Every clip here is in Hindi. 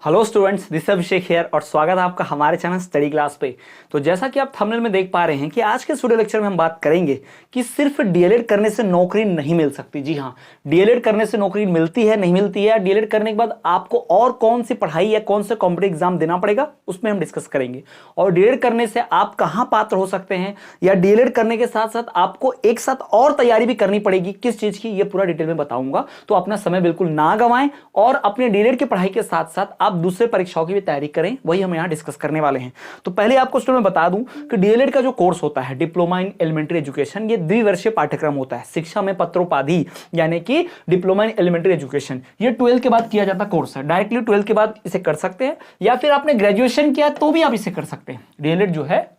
हेलो स्टूडेंट्स, दिस है अभिषेक हियर और स्वागत है आपका हमारे चैनल स्टडी क्लास पे। तो जैसा कि आप थंबनेल में देख पा रहे हैं कि आज के स्टूडियो लेक्चर में हम बात करेंगे कि सिर्फ डीएलएड करने से नौकरी नहीं मिल सकती। जी हाँ, डीएलएड करने से नौकरी मिलती है, नहीं मिलती है। डीएलएड करने के बाद आपको और कौन सी पढ़ाई या कौन से कॉम्पिटिटिव एग्जाम देना पड़ेगा उसमें हम डिस्कस करेंगे। और डीएलएड करने से आप कहाँ पात्र हो सकते हैं या डीएलएड करने के साथ साथ आपको एक साथ और तैयारी भी करनी पड़ेगी किस चीज की, ये पूरा डिटेल में बताऊंगा। तो अपना समय बिल्कुल ना गंवाएं और अपने डीएलएड की पढ़ाई के साथ साथ आप दूसरे परीक्षाओं की भी तैयारी करें, वही हम यहां डिस्कस करने वाले हैं। तो पहले आपको स्टूडेंट बता दूं कि डीएलएड का जो कोर्स होता है डिप्लोमा इन एलिमेंट्री एजुकेशन, ये द्विवर्षीय पाठ्यक्रम होता है। शिक्षा में पत्रोपाधि यानी कि डिप्लोमा इन एलिमेंट्री एजुकेशन, ये 12 के बाद किया जाता कोर्स है। डायरेक्टली 12 के बाद इसे कर सकते हैं या फिर आपने ग्रेजुएशन किया तो भी आप इसे कर सकते हैं। डीएलएड जो है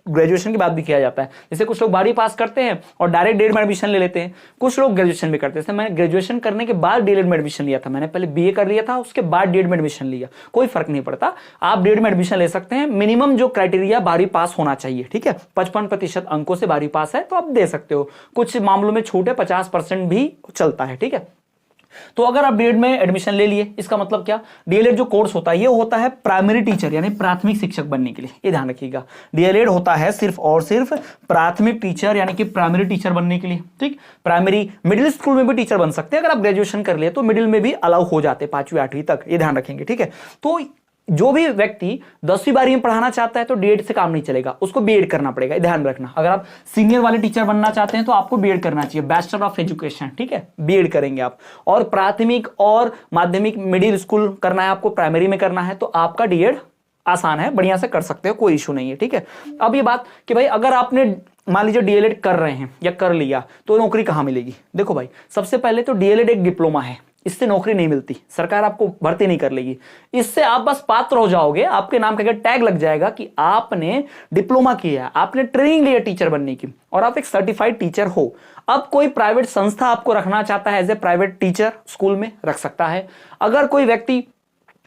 ग्रेजुएशन के बाद भी किया जाता है। जैसे कुछ लोग 12वीं पास करते हैं और डायरेक्ट डीएलएड में एडमिशन ले लेते हैं, कुछ लोग ग्रेजुएशन भी करते हैं। जैसे मैंने ग्रेजुएशन करने के बाद डीएलएड में एडमिशन लिया था, मैंने पहले बीए कर लिया था, उसके बाद डीएलएड में एडमिशन लिया, कोई फर्क नहीं पड़ता, आप डीएलएड में एडमिशन ले सकते हैं। मिनिमम जो क्राइटेरिया 12वीं पास होना चाहिए, ठीक है, 55% अंकों से 12वीं पास है तो आप दे सकते हो। कुछ मामलों में छूट है, 50% भी चलता है, ठीक है। तो अगर आप डीएलएड में एडमिशन ले लिए, इसका मतलब क्या, डीएलएड जो कोर्स होता है ये होता है प्राइमरी टीचर यानी प्राथमिक शिक्षक बनने के लिए। ये ध्यान रखिएगा, डीएलएड होता है सिर्फ और सिर्फ प्राथमिक टीचर यानी कि प्राइमरी टीचर बनने के लिए, ठीक। प्राइमरी मिडिल स्कूल में भी टीचर बन सकते हैं, अगर आप ग्रेजुएशन कर लिए तो मिडिल में भी अलाउ हो जाते 5वीं 8वीं तक, ये ध्यान रखेंगे, ठीक है। तो जो भी व्यक्ति 10वीं 12वीं में पढ़ाना चाहता है तो डीएड से काम नहीं चलेगा, उसको बीएड करना पड़ेगा, ध्यान रखना। अगर आप सीनियर वाले टीचर बनना चाहते हैं तो आपको बीएड करना चाहिए, बैचलर ऑफ एजुकेशन, ठीक है, बीएड करेंगे आप। और प्राथमिक और माध्यमिक मिडिल स्कूल करना है आपको, प्राइमरी में करना है तो आपका डीएड आसान है, बढ़िया से कर सकते हो, कोई इशू नहीं है, ठीक है। अब ये बात कि भाई अगर आपने मान लीजिए डीएलएड कर रहे हैं या कर लिया तो नौकरी कहां मिलेगी। देखो भाई, सबसे पहले तो डीएलएड एक डिप्लोमा है, इससे नौकरी नहीं मिलती, सरकार आपको भर्ती नहीं कर लेगी। इससे आप बस पात्र हो जाओगे, आपके नाम का टैग लग जाएगा कि आपने डिप्लोमा किया, आपने ट्रेनिंग लिया टीचर बनने की और आप एक सर्टिफाइड टीचर हो। अब कोई प्राइवेट संस्था आपको रखना चाहता है as a private teacher, school में रख सकता है। अगर कोई व्यक्ति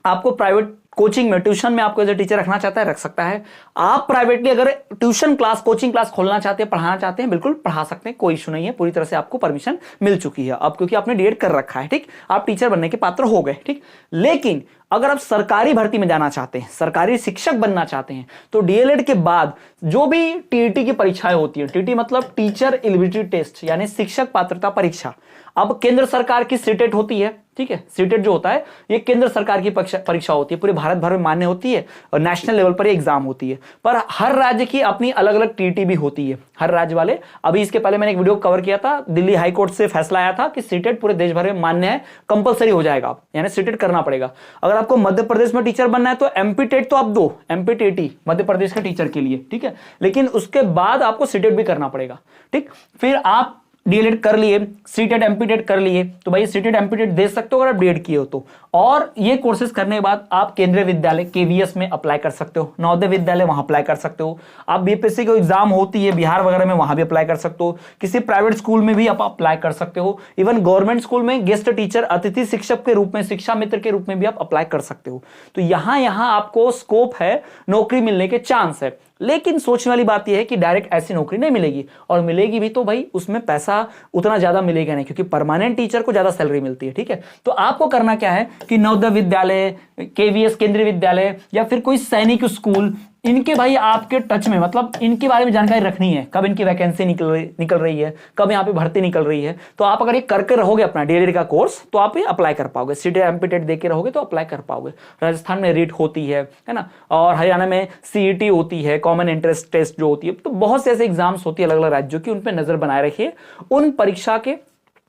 आपको प्राइवेट कोचिंग में, ट्यूशन में आपको एज ए टीचर रखना चाहता है, रख सकता है। आप प्राइवेटली अगर ट्यूशन क्लास, कोचिंग क्लास खोलना चाहते हैं, पढ़ाना चाहते हैं, बिल्कुल पढ़ा सकते हैं, कोई इशू नहीं है। पूरी तरह से आपको परमिशन मिल चुकी है अब, क्योंकि आपने डीएड कर रखा है, ठीक, आप टीचर बनने के पात्र हो गए, ठीक। लेकिन अगर आप सरकारी भर्ती में जाना चाहते हैं, सरकारी शिक्षक बनना चाहते हैं, तो डीएलएड के बाद जो भी टीईटी की परीक्षाएं होती है, टीईटी मतलब टीचर एलिजिबिलिटी टेस्ट यानी शिक्षक पात्रता परीक्षा, अब केंद्र सरकार की सीटेट होती है, ठीक है। सीटेट जो होता है ये केंद्र सरकार की परीक्षा होती है, पूरे भारत भर में मान्य होती है और नेशनल लेवल पर एग्जाम होती है। पर हर राज्य की अपनी अलग अलग टीईटी भी होती है, हर राज्य वाले। अभी इसके पहले मैंने एक वीडियो कवर किया था, दिल्ली हाई कोर्ट से फैसला आया था कि सीटेट पूरे देश भर में मान्य है, कंपलसरी हो जाएगा, यानी सीटेट करना पड़ेगा। अगर आपको मध्य प्रदेश में टीचर बनना है तो एमपी टेट तो आप दो, एमपी टेटी मध्य प्रदेश के टीचर के लिए, ठीक है, लेकिन उसके बाद आपको सीटेट भी करना पड़ेगा, ठीक। फिर आप डीएलएड कर लिए, सीटेट एमपीटेट कर लिए तो भाई सीटेट एमपीटेट दे सकते हो अगर आप डीएड किए हो तो। और ये कोर्सेज करने के बाद आप केंद्रीय विद्यालय केवीएस में अप्लाई कर सकते हो, नवोदय विद्यालय वहां अप्लाई कर सकते हो। आप बीपीएससी की एग्जाम होती है बिहार वगैरह में, वहां भी अप्लाई कर सकते हो। किसी प्राइवेट स्कूल में भी आप अप्लाई कर सकते हो। इवन गवर्नमेंट स्कूल में गेस्ट टीचर, अतिथि शिक्षक के रूप में, शिक्षा मित्र के रूप में भी आप अप्लाई कर सकते हो। तो यहां आपको स्कोप है, नौकरी मिलने के चांस है। लेकिन सोचने वाली बात यह है कि डायरेक्ट ऐसी नौकरी नहीं मिलेगी, और मिलेगी भी तो भाई उसमें पैसा उतना ज्यादा मिलेगा नहीं, क्योंकि परमानेंट टीचर को ज्यादा सैलरी मिलती है, ठीक है। तो आपको करना क्या है कि नवोदय विद्यालय, केवीएस केंद्रीय विद्यालय या फिर कोई सैनिक स्कूल, इनके भाई आपके टच में, मतलब इनके बारे में जानकारी रखनी है, कब इनकी वैकेंसी निकल रही है, कब यहाँ पे भर्ती निकल रही है। तो आप अगर ये करके रहोगे अपना डीएलएड का कोर्स तो आप ये अप्लाई कर पाओगे, सीटेट एमपीटेट देके रहोगे तो अप्लाई कर पाओगे। राजस्थान में रीट होती है ना, और हरियाणा में सीईटी होती है, कॉमन एंट्रेंस टेस्ट जो होती है। तो बहुत से ऐसे एग्जाम्स होती है अलग अलग राज्यों की, उन पर नजर बनाए रखिए। उन परीक्षा के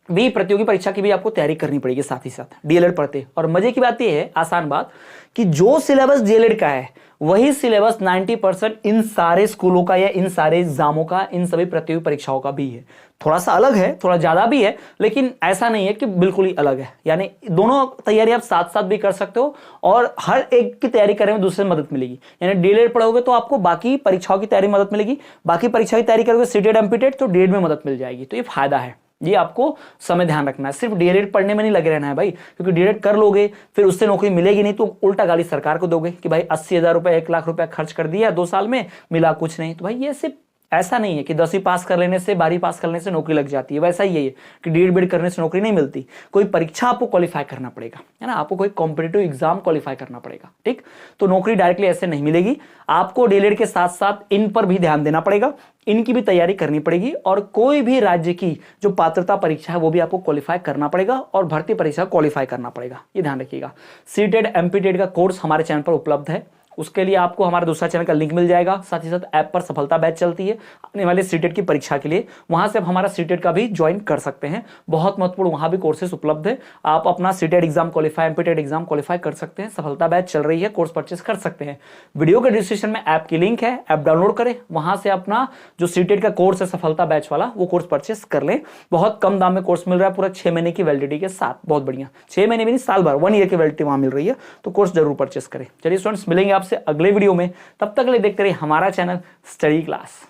भी, प्रतियोगी परीक्षा की भी आपको तैयारी करनी पड़ेगी साथ ही साथ डीएलएड पढ़ते। और मजे की बात यह है, आसान बात, कि जो सिलेबस डीएलएड का है वही सिलेबस 90% इन सारे स्कूलों का या इन सारे एग्जामों का, इन सभी प्रतियोगी परीक्षाओं का भी है। थोड़ा सा अलग है, थोड़ा ज्यादा भी है, लेकिन ऐसा नहीं है कि बिल्कुल ही अलग है। यानी दोनों तैयारी आप साथ साथ भी कर सकते हो, और हर एक की तैयारी करने में दूसरे से मदद मिलेगी। यानी डीएलएड पढ़ोगे तो आपको बाकी परीक्षाओं की तैयारी में मदद मिलेगी, बाकी परीक्षा की तैयारी करोगे सीटेट एमपीटेट तो डीएलएड में मदद मिल जाएगी। तो ये फायदा है, ये आपको समय ध्यान रखना है। सिर्फ डीएलएड पढ़ने में नहीं लगे रहना है भाई, क्योंकि डीएलएड कर लोगे फिर उससे नौकरी मिलेगी नहीं तो उल्टा गाली सरकार को दोगे कि भाई 80,000 रुपए 1 लाख रुपए खर्च कर दिया 2 साल में, मिला कुछ नहीं। तो भाई ये सिर्फ ऐसा नहीं है कि 10वीं पास कर लेने से 12वीं पास कर लेने से नौकरी लग जाती है। वैसा ही है कि डीएड बीएड करने से नौकरी नहीं मिलती, कोई परीक्षा आपको क्वालिफाई करना पड़ेगा, है ना, आपको कोई कॉम्पिटिटिव एग्जाम क्वालिफाई करना पड़ेगा, ठीक। तो नौकरी डायरेक्टली ऐसे नहीं मिलेगी, आपको डीएलएड के साथ साथ इन पर भी ध्यान देना पड़ेगा, इनकी भी तैयारी करनी पड़ेगी और कोई भी राज्य की जो पात्रता परीक्षा है वो भी आपको क्वालिफाई करना पड़ेगा और भर्ती परीक्षा क्वालिफाई करना पड़ेगा, ये ध्यान रखिएगा। सीटेड एमपीटेड का कोर्स हमारे चैनल पर उपलब्ध है, उसके लिए आपको हमारा दूसरा चैनल का लिंक मिल जाएगा। साथ ही साथ ऐप पर सफलता बैच चलती है आने वाले सीटेट की परीक्षा के लिए, वहां से आप हमारा सीटेट का भी ज्वाइन कर सकते हैं। बहुत महत्वपूर्ण, वहां भी कोर्सेज उपलब्ध है, आप अपना CTET exam qualify, MPTET exam qualify कर सकते हैं। सफलता बैच चल रही है, कोर्स परचेस कर सकते हैं। वीडियो के डिस्क्रिप्शन में ऐप की लिंक है, ऐप डाउनलोड करें, वहां से अपना जो सीटेट का कोर्स है सफलता बैच वाला, वो कोर्स परचेस कर लें। बहुत कम दाम में कोर्स मिल रहा है, पूरा 6 महीने की वैलिडिटी के साथ, बहुत बढ़िया। 6 महीने भी नहीं, साल भर, 1 ईयर की वैलिडिटी वहां मिल रही है, तो कोर्स जरूर परचेस करें। चलिए स्टूडेंट्स, मिलेंगे आपसे अगले वीडियो में, तब तक के लिए देखते रहिए हमारा चैनल स्टडी क्लास।